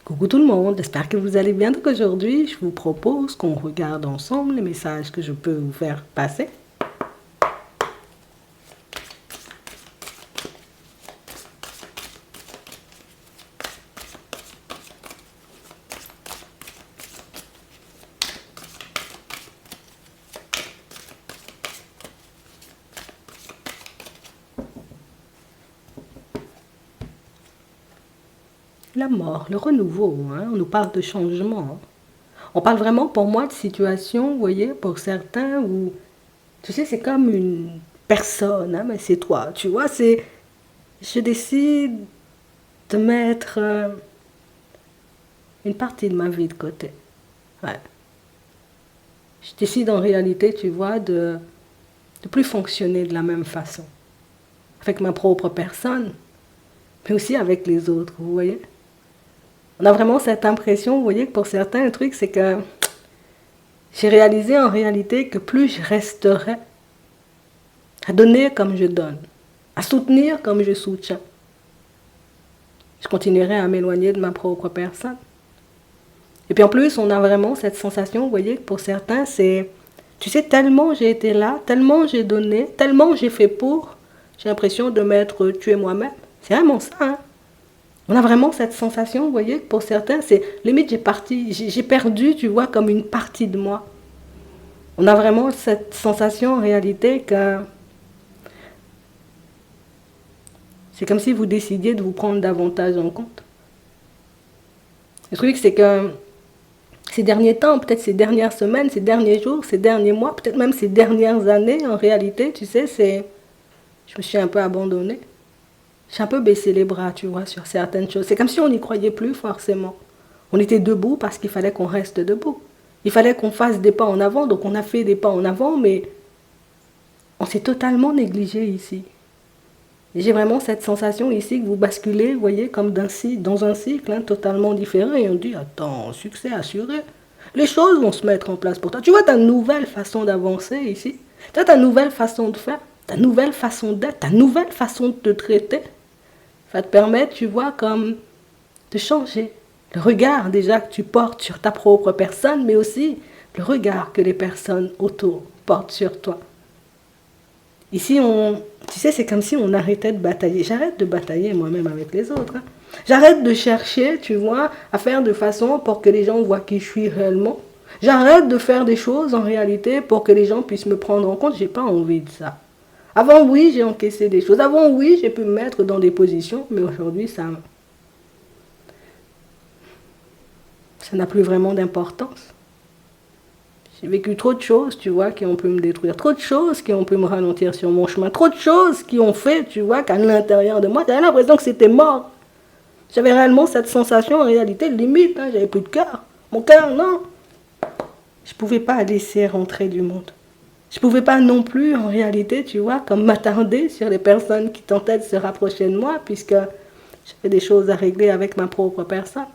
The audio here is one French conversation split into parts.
Coucou tout le monde, j'espère que vous allez bien. Donc aujourd'hui, je vous propose qu'on regarde ensemble les messages que je peux vous faire passer. La mort, le renouveau, hein, on nous parle de changement. Hein. On parle vraiment pour moi de situation, vous voyez, pour certains où, tu sais, c'est comme une personne, hein, mais c'est toi, tu vois, c'est, je décide de mettre une partie de ma vie de côté. Ouais. Je décide en réalité, tu vois, de plus fonctionner de la même façon, avec ma propre personne, mais aussi avec les autres, vous voyez. On a vraiment cette impression, vous voyez, que pour certains, le truc, c'est que j'ai réalisé en réalité que plus je resterai à donner comme je donne, à soutenir comme je soutiens, je continuerai à m'éloigner de ma propre personne. Et puis en plus, on a vraiment cette sensation, vous voyez, que pour certains, c'est, tu sais, tellement j'ai été là, tellement j'ai donné, tellement j'ai fait pour, j'ai l'impression de m'être tué moi-même. C'est vraiment ça, hein. On a vraiment cette sensation, vous voyez, que pour certains, c'est limite j'ai perdu, tu vois, comme une partie de moi. On a vraiment cette sensation en réalité que c'est comme si vous décidiez de vous prendre davantage en compte. Le truc, c'est que ces derniers temps, peut-être ces dernières semaines, ces derniers jours, ces derniers mois, peut-être même ces dernières années, en réalité, tu sais, je me suis un peu abandonnée. J'ai un peu baissé les bras, tu vois, sur certaines choses. C'est comme si on n'y croyait plus forcément. On était debout parce qu'il fallait qu'on reste debout. Il fallait qu'on fasse des pas en avant, donc on a fait des pas en avant, mais on s'est totalement négligé ici. Et j'ai vraiment cette sensation ici que vous basculez, vous voyez, comme dans un cycle hein, totalement différent, et on dit, attends, succès assuré. Les choses vont se mettre en place pour toi. Tu vois ta nouvelle façon d'avancer ici. Tu vois ta nouvelle façon de faire, ta nouvelle façon d'être, ta nouvelle façon de te traiter. Ça va te permettre, tu vois, comme de changer le regard déjà que tu portes sur ta propre personne, mais aussi le regard que les personnes autour portent sur toi. Ici, tu sais, c'est comme si on arrêtait de batailler. J'arrête de batailler moi-même avec les autres. Hein. J'arrête de chercher, tu vois, à faire de façon pour que les gens voient qui je suis réellement. J'arrête de faire des choses en réalité pour que les gens puissent me prendre en compte. J'ai pas envie de ça. Avant, oui, j'ai encaissé des choses. Avant, oui, j'ai pu me mettre dans des positions, mais aujourd'hui, ça n'a plus vraiment d'importance. J'ai vécu trop de choses, tu vois, qui ont pu me détruire. Trop de choses qui ont pu me ralentir sur mon chemin. Trop de choses qui ont fait, tu vois, qu'à l'intérieur de moi, j'avais l'impression que c'était mort. J'avais réellement cette sensation, en réalité, limite. Hein, j'avais plus de cœur. Mon cœur, non. Je ne pouvais pas laisser rentrer du monde. Je ne pouvais pas non plus, en réalité, tu vois, comme m'attarder sur les personnes qui tentaient de se rapprocher de moi, puisque j'avais des choses à régler avec ma propre personne.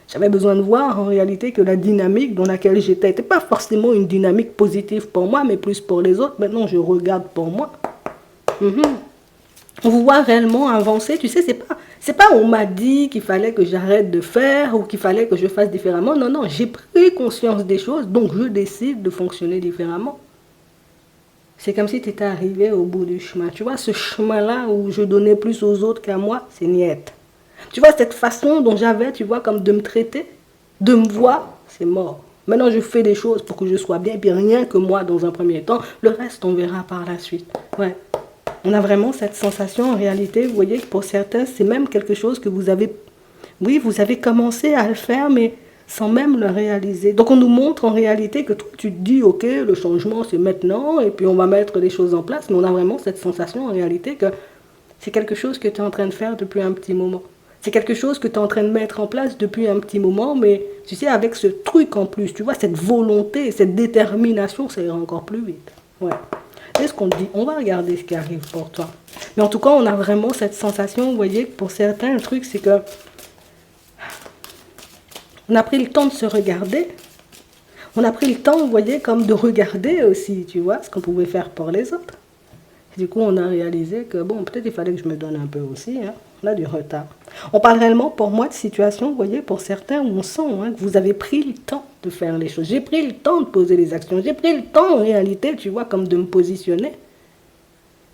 J'avais besoin de voir en réalité que la dynamique dans laquelle j'étais n'était pas forcément une dynamique positive pour moi, mais plus pour les autres. Maintenant, je regarde pour moi. On vous voit réellement avancer. Tu sais, c'est pas on m'a dit qu'il fallait que j'arrête de faire ou qu'il fallait que je fasse différemment. Non, non, j'ai pris conscience des choses, donc je décide de fonctionner différemment. C'est comme si tu étais arrivé au bout du chemin. Tu vois, ce chemin-là où je donnais plus aux autres qu'à moi, c'est niette. Tu vois, cette façon dont j'avais, tu vois, comme de me traiter, de me voir, c'est mort. Maintenant, je fais des choses pour que je sois bien, et puis rien que moi dans un premier temps. Le reste, on verra par la suite. Ouais. On a vraiment cette sensation, en réalité, vous voyez, que pour certains, c'est même quelque chose que vous avez... Oui, vous avez commencé à le faire, mais sans même le réaliser. Donc, on nous montre en réalité que toi, tu te dis, ok, le changement, c'est maintenant, et puis on va mettre les choses en place, mais on a vraiment cette sensation, en réalité, que c'est quelque chose que tu es en train de faire depuis un petit moment. C'est quelque chose que tu es en train de mettre en place depuis un petit moment, mais tu sais, avec ce truc en plus, tu vois, cette volonté, cette détermination, ça ira encore plus vite. Ouais. C'est ce qu'on dit. On va regarder ce qui arrive pour toi. Mais en tout cas, on a vraiment cette sensation, vous voyez, que pour certains, le truc, c'est que on a pris le temps de se regarder. On a pris le temps, vous voyez, comme de regarder aussi, tu vois, ce qu'on pouvait faire pour les autres. Et du coup, on a réalisé que, bon, peut-être il fallait que je me donne un peu aussi, hein. On a du retard. On parle réellement, pour moi, de situations, vous voyez, pour certains, où on sent que vous avez pris le temps de faire les choses. J'ai pris le temps de poser les actions. J'ai pris le temps, en réalité, tu vois, comme de me positionner.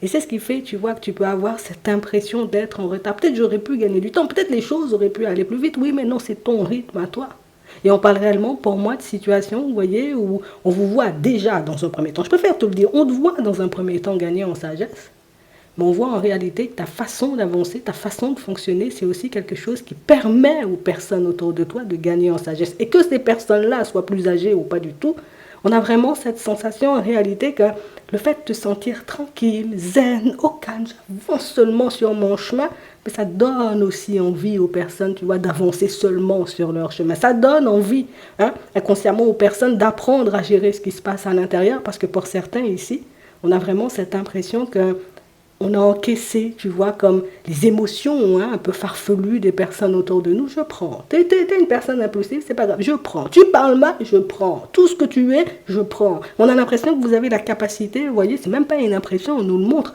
Et c'est ce qui fait, tu vois, que tu peux avoir cette impression d'être en retard. Peut-être j'aurais pu gagner du temps, peut-être les choses auraient pu aller plus vite. Oui, mais non, c'est ton rythme à toi. Et on parle réellement, pour moi, de situations, vous voyez, où on vous voit déjà dans un premier temps. Je préfère te le dire, on te voit dans un premier temps gagner en sagesse. Mais on voit en réalité que ta façon d'avancer, ta façon de fonctionner, c'est aussi quelque chose qui permet aux personnes autour de toi de gagner en sagesse. Et que ces personnes-là soient plus âgées ou pas du tout, on a vraiment cette sensation en réalité que le fait de te sentir tranquille, zen, au calme, j'avance seulement sur mon chemin, mais ça donne aussi envie aux personnes, tu vois, d'avancer seulement sur leur chemin. Ça donne envie, inconsciemment aux personnes d'apprendre à gérer ce qui se passe à l'intérieur, parce que pour certains ici, on a vraiment cette impression que on a encaissé, tu vois, comme les émotions un peu farfelues des personnes autour de nous. Je prends. T'es une personne impulsive, c'est pas grave. Je prends. Tu parles mal, je prends. Tout ce que tu es, je prends. On a l'impression que vous avez la capacité, vous voyez, c'est même pas une impression, on nous le montre,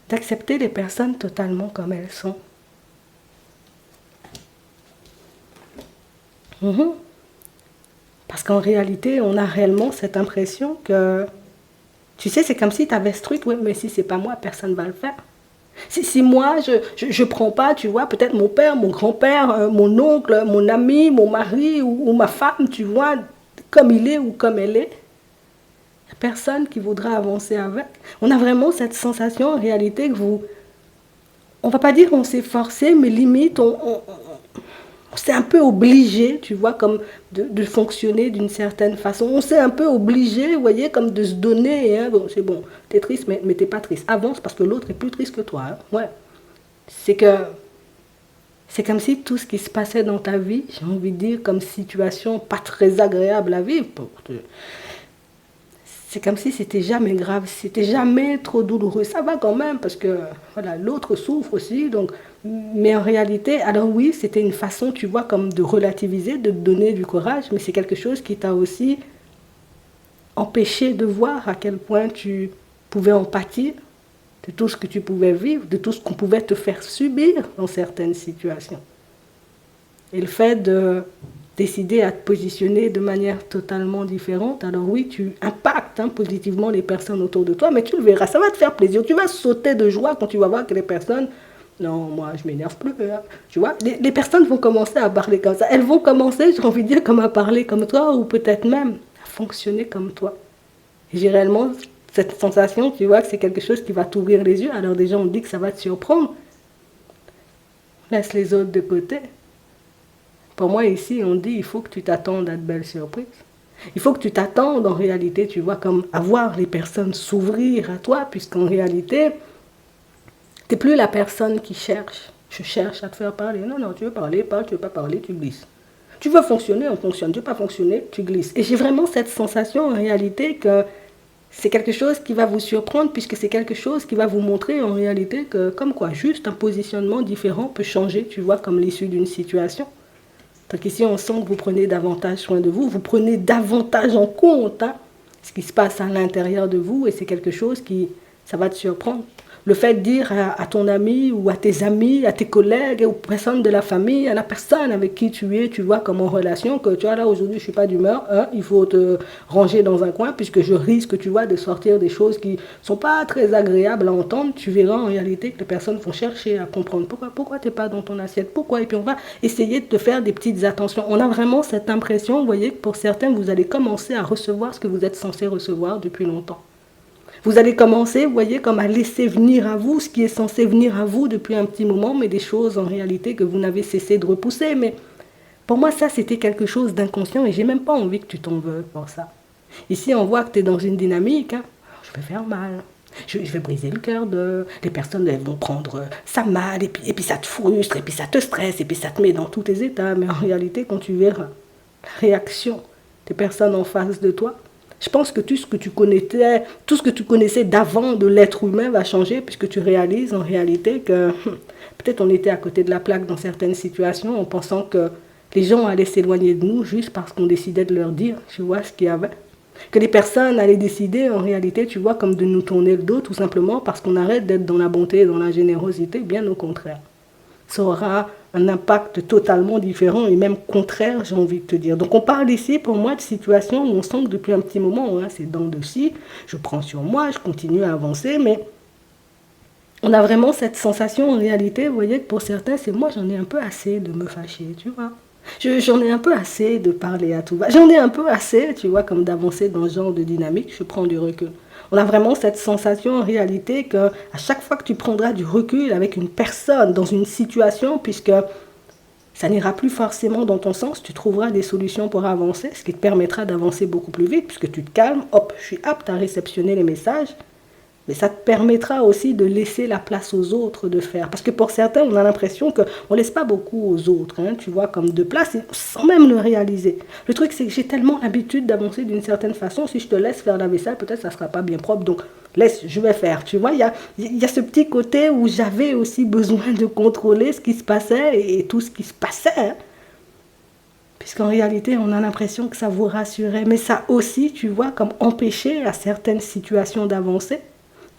d'accepter les personnes totalement comme elles sont. Parce qu'en réalité, on a réellement cette impression que tu sais, c'est comme si tu avais ce truc, oui, mais si c'est pas moi, personne ne va le faire. Si moi, je prends pas, tu vois, peut-être mon père, mon grand-père, mon oncle, mon ami, mon mari ou ma femme, tu vois, comme il est ou comme elle est, il n'y a personne qui voudra avancer avec. On a vraiment cette sensation, en réalité, que on va pas dire qu'on s'est forcé, mais limite, on s'est un peu obligé, tu vois, comme de fonctionner d'une certaine façon. On s'est un peu obligé, vous voyez, comme de se donner. Bon, c'est bon, t'es triste, mais t'es pas triste. Avance parce que l'autre est plus triste que toi. Ouais. C'est comme si tout ce qui se passait dans ta vie, j'ai envie de dire, comme situation pas très agréable à vivre. C'est comme si c'était jamais grave, c'était jamais trop douloureux. Ça va quand même parce que voilà, l'autre souffre aussi. Donc, mais en réalité, alors oui, c'était une façon, tu vois, comme de relativiser, de te donner du courage, mais c'est quelque chose qui t'a aussi empêché de voir à quel point tu pouvais en pâtir de tout ce que tu pouvais vivre, de tout ce qu'on pouvait te faire subir dans certaines situations. Et le fait de décider à te positionner de manière totalement différente, alors oui, tu impactes positivement les personnes autour de toi, mais tu le verras, ça va te faire plaisir. Tu vas sauter de joie quand tu vas voir que les personnes, non, moi, je m'énerve plus. Tu vois, les personnes vont commencer à parler comme ça. Elles vont commencer, j'ai envie de dire, comme à parler comme toi, ou peut-être même à fonctionner comme toi. Et j'ai réellement cette sensation, tu vois, que c'est quelque chose qui va t'ouvrir les yeux. Alors déjà, on dit que ça va te surprendre. Laisse les autres de côté. Pour moi, ici, on dit il faut que tu t'attendes à de belles surprises. Il faut que tu t'attendes, en réalité, tu vois, comme à voir les personnes s'ouvrir à toi, puisqu'en réalité, tu n'es plus la personne qui cherche. Je cherche à te faire parler. Non, non, tu veux parler, parle, tu veux pas parler, tu glisses. Tu veux fonctionner, on fonctionne. Tu veux pas fonctionner, tu glisses. Et j'ai vraiment cette sensation, en réalité, que c'est quelque chose qui va vous surprendre, puisque c'est quelque chose qui va vous montrer, en réalité, que, comme quoi, juste un positionnement différent peut changer, tu vois, comme l'issue d'une situation. Donc ici, on sent que vous prenez davantage soin de vous, vous prenez davantage en compte ce qui se passe à l'intérieur de vous, et c'est quelque chose qui, ça va te surprendre. Le fait de dire à ton ami ou à tes amis, à tes collègues, aux personnes de la famille, à la personne avec qui tu es, tu vois, comme en relation, que tu vois, là, aujourd'hui, je ne suis pas d'humeur, il faut te ranger dans un coin, puisque je risque, tu vois, de sortir des choses qui ne sont pas très agréables à entendre. Tu verras en réalité que les personnes vont chercher à comprendre pourquoi tu n'es pas dans ton assiette, pourquoi, et puis on va essayer de te faire des petites attentions. On a vraiment cette impression, vous voyez, que pour certains, vous allez commencer à recevoir ce que vous êtes censé recevoir depuis longtemps. Vous allez commencer, vous voyez, comme à laisser venir à vous ce qui est censé venir à vous depuis un petit moment, mais des choses en réalité que vous n'avez cessé de repousser. Mais pour moi, ça, c'était quelque chose d'inconscient et j'ai même pas envie que tu t'en veuilles pour ça. Ici, on voit que tu es dans une dynamique, je vais faire mal. Je vais briser le cœur les personnes, elles vont prendre ça mal, et puis ça te frustre, et puis ça te stresse, et puis ça te met dans tous tes états. Mais en réalité, quand tu verras la réaction des personnes en face de toi, je pense que tout ce que tu connaissais d'avant de l'être humain va changer, puisque tu réalises en réalité que peut-être on était à côté de la plaque dans certaines situations en pensant que les gens allaient s'éloigner de nous juste parce qu'on décidait de leur dire, tu vois, ce qu'il y avait. Que les personnes allaient décider, en réalité, tu vois, comme de nous tourner le dos, tout simplement parce qu'on arrête d'être dans la bonté et dans la générosité, bien au contraire. Ça aura un impact totalement différent et même contraire, j'ai envie de te dire. Donc on parle ici, pour moi, de situations où on sent que depuis un petit moment, hein, c'est dents de scie, je prends sur moi, je continue à avancer, mais on a vraiment cette sensation en réalité, vous voyez, que pour certains, c'est moi, j'en ai un peu assez de me fâcher, tu vois. J'en ai un peu assez de parler à tout va. J'en ai un peu assez, tu vois, comme d'avancer dans ce genre de dynamique, je prends du recul. On a vraiment cette sensation en réalité que à chaque fois que tu prendras du recul avec une personne dans une situation, puisque ça n'ira plus forcément dans ton sens, tu trouveras des solutions pour avancer, ce qui te permettra d'avancer beaucoup plus vite, puisque tu te calmes, hop, je suis apte à réceptionner les messages, mais ça te permettra aussi de laisser la place aux autres de faire. Parce que pour certains, on a l'impression qu'on ne laisse pas beaucoup aux autres, hein, tu vois, comme de place, sans même le réaliser. Le truc, c'est que j'ai tellement l'habitude d'avancer d'une certaine façon, si je te laisse faire la vaisselle, peut-être ça ne sera pas bien propre, donc laisse, je vais faire, tu vois. Il y a ce petit côté où j'avais aussi besoin de contrôler ce qui se passait et tout ce qui se passait, hein. Puisqu'en réalité, on a l'impression que ça vous rassurait, mais ça aussi, tu vois, comme empêcher à certaines situations d'avancer.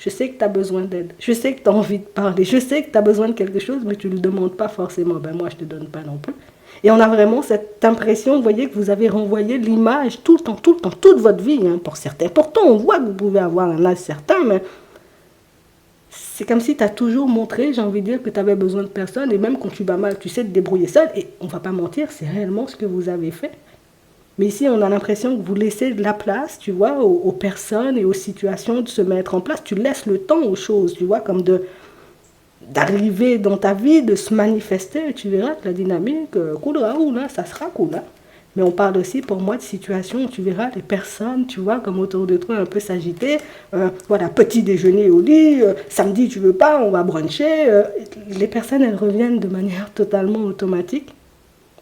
Je sais que tu as besoin d'aide. Je sais que tu as envie de parler. Je sais que tu as besoin de quelque chose, mais tu ne le demandes pas forcément. Ben moi, je ne te donne pas non plus. Et on a vraiment cette impression, vous voyez, que vous avez renvoyé l'image tout le temps, toute votre vie, hein, pour certains. Pourtant, on voit que vous pouvez avoir un âge certain, mais c'est comme si tu as toujours montré, j'ai envie de dire, que tu avais besoin de personne. Et même quand tu vas mal, tu sais te débrouiller seul. Et on ne va pas mentir, c'est réellement ce que vous avez fait. Mais ici, on a l'impression que vous laissez de la place, tu vois, aux personnes et aux situations de se mettre en place. Tu laisses le temps aux choses, tu vois, comme d'arriver dans ta vie, de se manifester. Et tu verras que la dynamique coulera ou là, ça sera cool. Hein. Mais on parle aussi, pour moi, de situations où tu verras les personnes, tu vois, comme autour de toi, un peu s'agiter. Voilà, petit déjeuner au lit, samedi, tu veux pas, on va bruncher. Les personnes, elles reviennent de manière totalement automatique.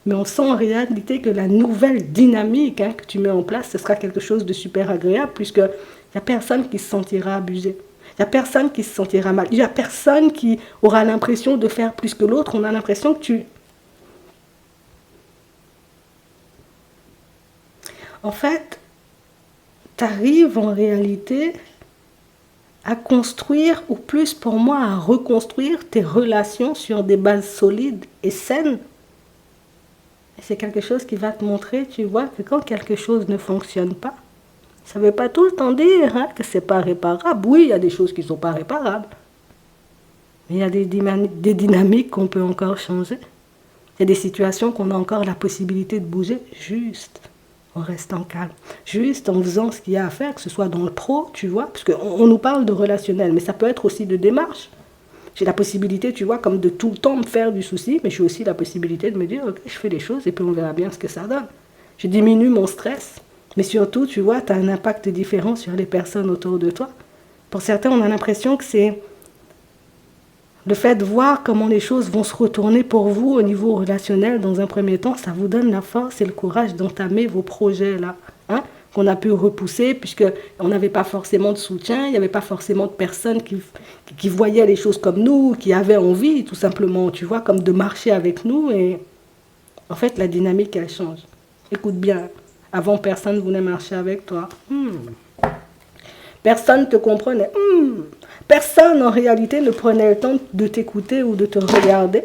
Mais on sent en réalité que la nouvelle dynamique, hein, que tu mets en place, ce sera quelque chose de super agréable, puisqu'il n'y a personne qui se sentira abusé. Il n'y a personne qui se sentira mal. Il n'y a personne qui aura l'impression de faire plus que l'autre. On a l'impression que tu... En fait, tu arrives en réalité à construire, ou plus pour moi, à reconstruire tes relations sur des bases solides et saines. C'est quelque chose qui va te montrer, tu vois, que quand quelque chose ne fonctionne pas, ça ne veut pas tout le temps dire hein, que ce n'est pas réparable. Oui, il y a des choses qui ne sont pas réparables. Mais il y a des dynamiques qu'on peut encore changer. Il y a des situations qu'on a encore la possibilité de bouger juste en restant calme. Juste en faisant ce qu'il y a à faire, que ce soit dans le pro, tu vois, parce qu'on nous parle de relationnel, mais ça peut être aussi de démarche. J'ai la possibilité, tu vois, comme de tout le temps me faire du souci, mais j'ai aussi la possibilité de me dire, ok, je fais les choses et puis on verra bien ce que ça donne. Je diminue mon stress, mais surtout, tu vois, tu as un impact différent sur les personnes autour de toi. Pour certains, on a l'impression que c'est le fait de voir comment les choses vont se retourner pour vous au niveau relationnel dans un premier temps, ça vous donne la force et le courage d'entamer vos projets là, hein, qu'on a pu repousser puisqu'on n'avait pas forcément de soutien, il n'y avait pas forcément de personnes qui voyaient les choses comme nous, qui avaient envie tout simplement, tu vois, comme de marcher avec nous et en fait la dynamique elle change. Écoute bien, avant personne ne voulait marcher avec toi. Personne ne te comprenait. Personne en réalité ne prenait le temps de t'écouter ou de te regarder.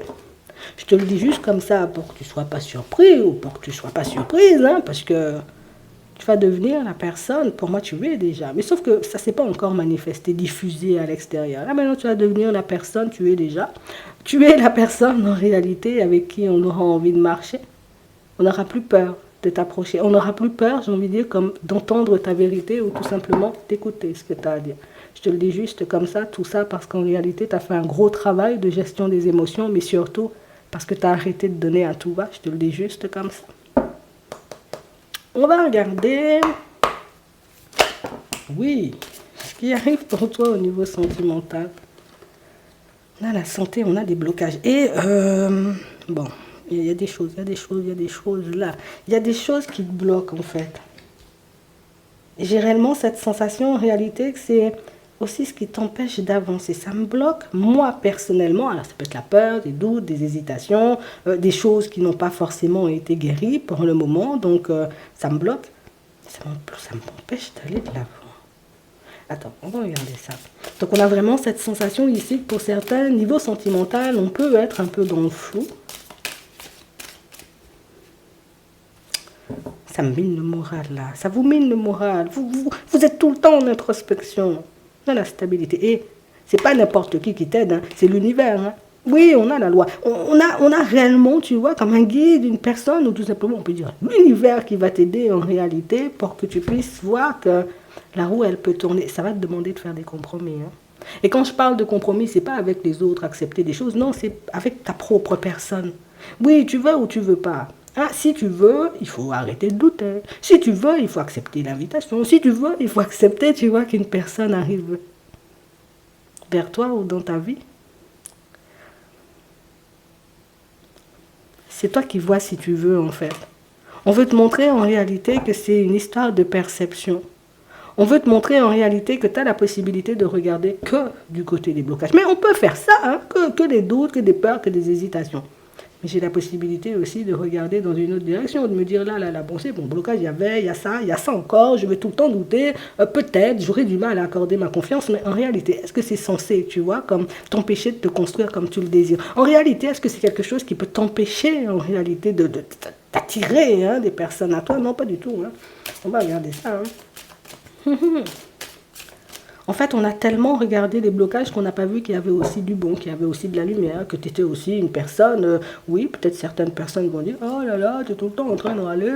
Je te le dis juste comme ça pour que tu ne sois pas surpris ou pour que tu ne sois pas surprise, hein, parce que tu vas devenir la personne, pour moi tu es déjà, mais sauf que ça ne s'est pas encore manifesté, diffusé à l'extérieur. Là maintenant tu vas devenir la personne, tu es déjà. Tu es la personne en réalité avec qui on aura envie de marcher. On n'aura plus peur de t'approcher. On n'aura plus peur, j'ai envie de dire, comme d'entendre ta vérité ou tout simplement d'écouter ce que tu as à dire. Je te le dis juste comme ça, tout ça parce qu'en réalité, tu as fait un gros travail de gestion des émotions, mais surtout parce que tu as arrêté de donner à tout va. Je te le dis juste comme ça. On va regarder, oui, ce qui arrive pour toi au niveau sentimental. On a la santé, on a des blocages. Et, bon, il y a des choses là. Il y a des choses qui te bloquent en fait. Et j'ai réellement cette sensation en réalité que c'est aussi ce qui t'empêche d'avancer. Ça me bloque, moi personnellement, alors ça peut être la peur, des doutes, des hésitations, des choses qui n'ont pas forcément été guéries pour le moment, donc ça me bloque. ça m'empêche d'aller de l'avant. Attends, on va regarder ça. Donc on a vraiment cette sensation ici que pour certains, niveau sentimental, on peut être un peu dans le flou. Ça mine le moral là, ça vous mine le moral. Vous êtes tout le temps en introspection, dans la stabilité. Et c'est pas n'importe qui t'aide, hein, c'est l'univers. Hein. Oui, on a la loi. On a réellement, tu vois, comme un guide, une personne, ou tout simplement, on peut dire l'univers qui va t'aider en réalité pour que tu puisses voir que la roue, elle peut tourner. Ça va te demander de faire des compromis. Hein. Et quand je parle de compromis, c'est pas avec les autres, accepter des choses. Non, c'est avec ta propre personne. Oui, tu veux ou tu veux pas. Ah, si tu veux, il faut arrêter de douter. Si tu veux, il faut accepter l'invitation. Si tu veux, il faut accepter, tu vois, qu'une personne arrive vers toi ou dans ta vie. C'est toi qui vois si tu veux, en fait. On veut te montrer en réalité que c'est une histoire de perception. On veut te montrer en réalité que tu as la possibilité de regarder que du côté des blocages. Mais on peut faire ça, hein, que des doutes, que des peurs, que des hésitations. Mais j'ai la possibilité aussi de regarder dans une autre direction, de me dire là, bon, c'est bon, blocage, il y a ça encore, je vais tout le temps douter, peut-être, j'aurai du mal à accorder ma confiance, mais en réalité, est-ce que c'est censé, tu vois, comme t'empêcher de te construire comme tu le désires? En réalité, est-ce que c'est quelque chose qui peut t'empêcher, en réalité, d'attirer hein, des personnes à toi? Non, pas du tout. Hein. On va regarder ça. Hein. En fait, on a tellement regardé les blocages qu'on n'a pas vu qu'il y avait aussi du bon, qu'il y avait aussi de la lumière, que tu étais aussi une personne. Oui, peut-être certaines personnes vont dire « Oh là là, tu es tout le temps en train de râler.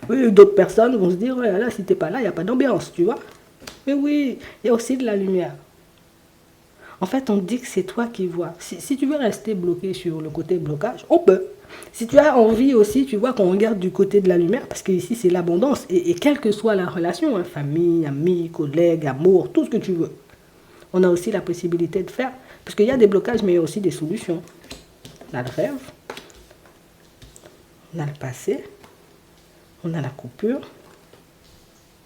Oui, d'autres personnes vont se dire « Oh là là, si tu n'es pas là, il n'y a pas d'ambiance, tu vois ?» Mais oui, il y a aussi de la lumière. En fait, on dit que c'est toi qui vois. Si tu veux rester bloqué sur le côté blocage, on peut. Si tu as envie aussi, tu vois, qu'on regarde du côté de la lumière, parce qu'ici, c'est l'abondance. Et quelle que soit la relation, hein, famille, amis, collègues, amour, tout ce que tu veux, on a aussi la possibilité de faire. Parce qu'il y a des blocages, mais il y a aussi des solutions. On a le rêve, on a le passé, on a la coupure,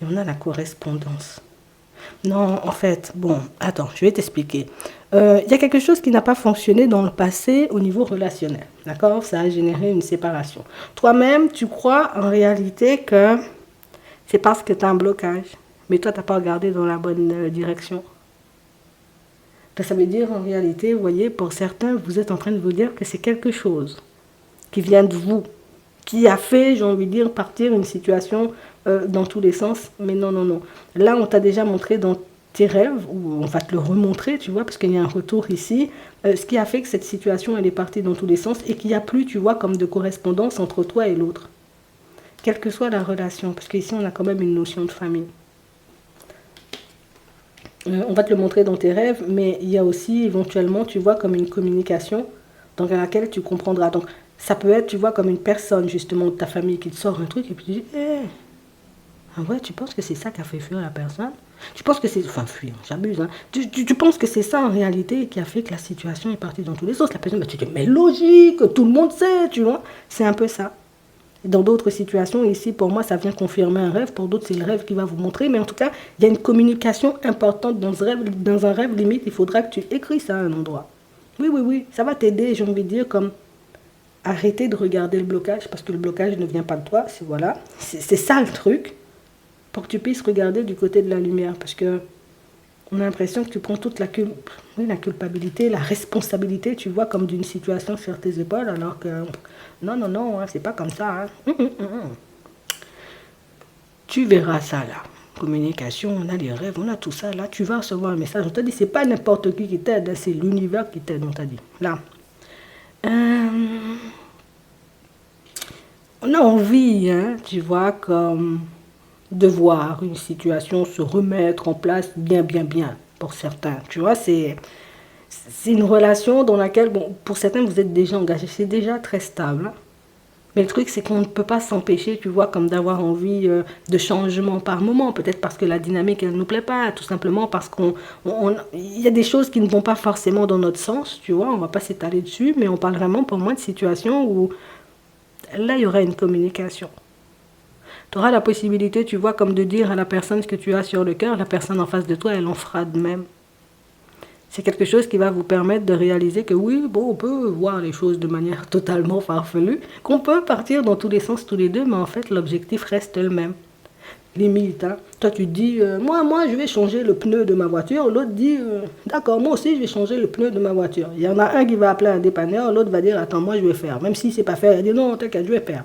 et on a la correspondance. Non, en fait, bon, attends, je vais t'expliquer. Il y a quelque chose qui n'a pas fonctionné dans le passé au niveau relationnel. D'accord? Ça a généré une séparation. Toi-même, tu crois en réalité que c'est parce que tu as un blocage. Mais toi, tu n'as pas regardé dans la bonne direction. Donc, ça veut dire en réalité, vous voyez, pour certains, vous êtes en train de vous dire que c'est quelque chose qui vient de vous, qui a fait, j'ai envie de dire, partir une situation dans tous les sens. Mais non, non, non. Là, on t'a déjà montré dans tes rêves, ou on va te le remontrer, tu vois, parce qu'il y a un retour ici, ce qui a fait que cette situation, elle est partie dans tous les sens et qu'il n'y a plus, tu vois, comme de correspondance entre toi et l'autre. Quelle que soit la relation, parce qu'ici, on a quand même une notion de famille. On va te le montrer dans tes rêves, mais il y a aussi éventuellement, tu vois, comme une communication dans laquelle tu comprendras. Donc, ça peut être, tu vois, comme une personne, justement, de ta famille qui te sort un truc et puis tu dis, ah ouais, tu penses que c'est ça qui a fait fuir la personne? Tu penses que c'est... Enfin, fuir, j'abuse, hein. Tu penses que c'est ça, en réalité, qui a fait que la situation est partie dans tous les sens. La personne, bah, tu te dis, mais logique, tout le monde sait, tu vois. C'est un peu ça. Dans d'autres situations, ici, pour moi, ça vient confirmer un rêve. Pour d'autres, c'est le rêve qui va vous montrer. Mais en tout cas, il y a une communication importante dans ce rêve. Dans un rêve, limite, il faudra que tu écris ça à un endroit. Oui, oui, oui. Ça va t'aider, j'ai envie de dire, comme arrêter de regarder le blocage, parce que le blocage ne vient pas de toi. Voilà. C'est ça le truc. Pour que tu puisses regarder du côté de la lumière. Parce que on a l'impression que tu prends toute la culpabilité, la responsabilité, tu vois, comme d'une situation sur tes épaules, alors que non, non, non, hein, c'est pas comme ça. Hein. Tu verras ça là. Communication, on a les rêves, on a tout ça là. Tu vas recevoir un message. On t'a dit, c'est pas n'importe qui t'aide, c'est l'univers qui t'aide, on t'a dit. Là. On a envie, hein, tu vois, comme de voir une situation se remettre en place bien, bien, bien, pour certains. Tu vois, c'est une relation dans laquelle, bon, pour certains, vous êtes déjà engagés, c'est déjà très stable. Hein. Mais le truc, c'est qu'on ne peut pas s'empêcher, tu vois, comme d'avoir envie de changement par moment. Peut-être parce que la dynamique, elle ne nous plaît pas. Tout simplement parce il y a des choses qui ne vont pas forcément dans notre sens, tu vois. On ne va pas s'étaler dessus, mais on parle vraiment pour moi de situations où là, il y aura une communication. Tu auras la possibilité, tu vois, comme de dire à la personne ce que tu as sur le cœur, la personne en face de toi, elle en fera de même. C'est quelque chose qui va vous permettre de réaliser que oui, bon, on peut voir les choses de manière totalement farfelue, qu'on peut partir dans tous les sens tous les deux, mais en fait, l'objectif reste le même. Limite, hein. Toi, tu dis, moi, je vais changer le pneu de ma voiture. L'autre dit, d'accord, moi aussi, je vais changer le pneu de ma voiture. Il y en a un qui va appeler un dépanneur, l'autre va dire, attends, moi, je vais faire. Même si c'est pas faire, il dit, non, t'inquiète, je vais faire.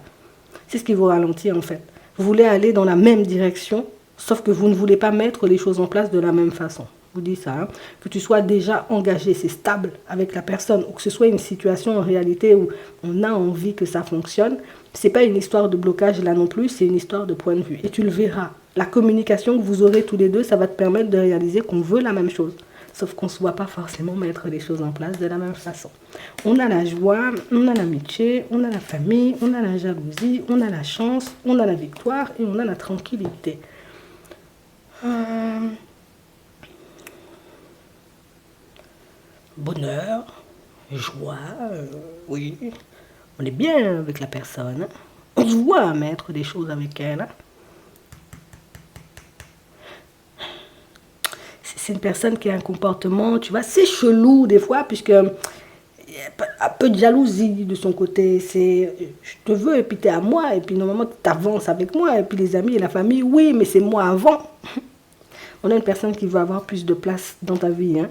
C'est ce qui vous ralentit, en fait. Vous voulez aller dans la même direction, sauf que vous ne voulez pas mettre les choses en place de la même façon. Je vous dis ça, hein. Que tu sois déjà engagé, c'est stable avec la personne, ou que ce soit une situation en réalité où on a envie que ça fonctionne, c'est pas une histoire de blocage là non plus, c'est une histoire de point de vue. Et tu le verras. La communication que vous aurez tous les deux, ça va te permettre de réaliser qu'on veut la même chose. Sauf qu'on ne se voit pas forcément mettre les choses en place de la même façon. On a la joie, on a l'amitié, on a la famille, on a la jalousie, on a la chance, on a la victoire et on a la tranquillité. Bonheur, joie, oui. On est bien avec la personne. Hein. On se voit mettre des choses avec elle. Hein. C'est une personne qui a un comportement, tu vois, c'est chelou des fois, puisque il y a un peu de jalousie de son côté. C'est je te veux et puis tu es à moi, et puis normalement tu avances avec moi, et puis les amis et la famille, oui, mais c'est moi avant. On a une personne qui veut avoir plus de place dans ta vie, hein.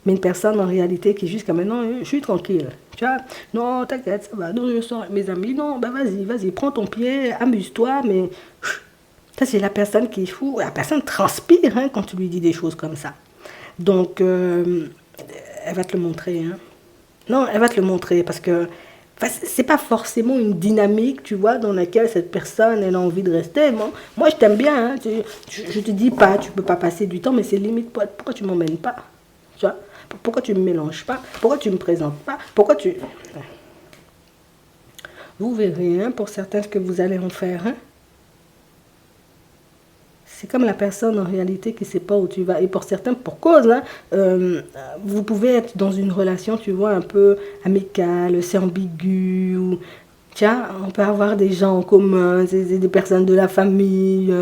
Mais une personne en réalité qui jusqu'à maintenant, je suis tranquille. Tu vois, non, t'inquiète, ça va, non, je sors avec mes amis, non, bah vas-y, prends ton pied, amuse-toi, mais ça c'est la personne qui est fou, la personne transpire hein, quand tu lui dis des choses comme ça. Donc, elle va te le montrer, hein. Non, elle va te le montrer parce que c'est pas forcément une dynamique, tu vois, dans laquelle cette personne elle a envie de rester. Moi je t'aime bien, hein, je te dis pas, tu peux pas passer du temps, mais c'est limite, pourquoi tu m'emmènes pas, tu vois, pourquoi tu me mélanges pas, pourquoi tu me présentes pas, pourquoi tu... Vous verrez, hein, pour certains, ce que vous allez en faire, hein. C'est comme la personne en réalité qui ne sait pas où tu vas. Et pour certains, pour cause, hein, vous pouvez être dans une relation, tu vois, un peu amicale, c'est ambigu. Ou, tiens, on peut avoir des gens en commun, c'est des personnes de la famille.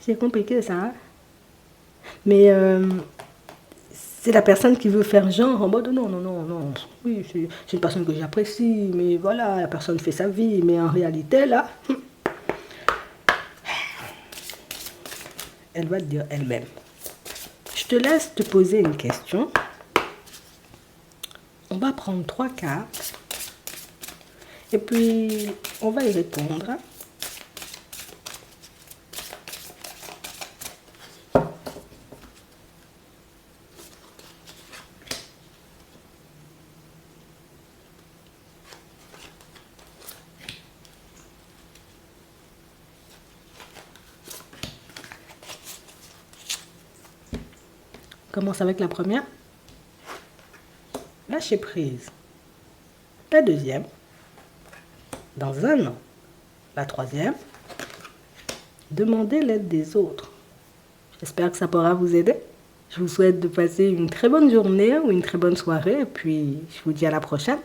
C'est compliqué ça. Hein. Mais c'est la personne qui veut faire genre en mode non, non, non, non. Oui, c'est une personne que j'apprécie, mais voilà, la personne fait sa vie. Mais en réalité, là... elle va te dire elle-même. Je te laisse te poser une question. On va prendre 3 cartes. Et puis, on va y répondre. On commence avec la première. Lâcher prise. La deuxième. Dans un an. La troisième. Demander l'aide des autres. J'espère que ça pourra vous aider. Je vous souhaite de passer une très bonne journée ou une très bonne soirée. Et puis, je vous dis à la prochaine.